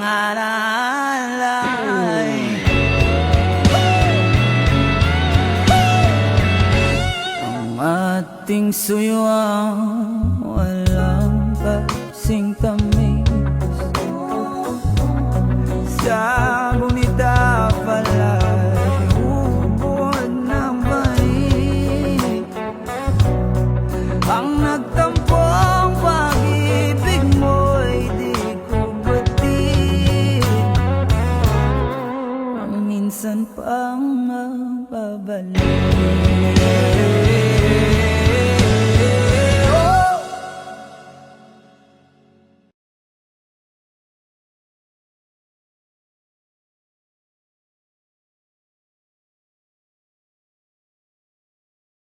pangalalay. Ang ating suyuan walang kasing tamis sa bonita pala'y ubod ng balik. Ang nagtampong pag-ibig mo'y di ko batid, ang minsan pang mababalik.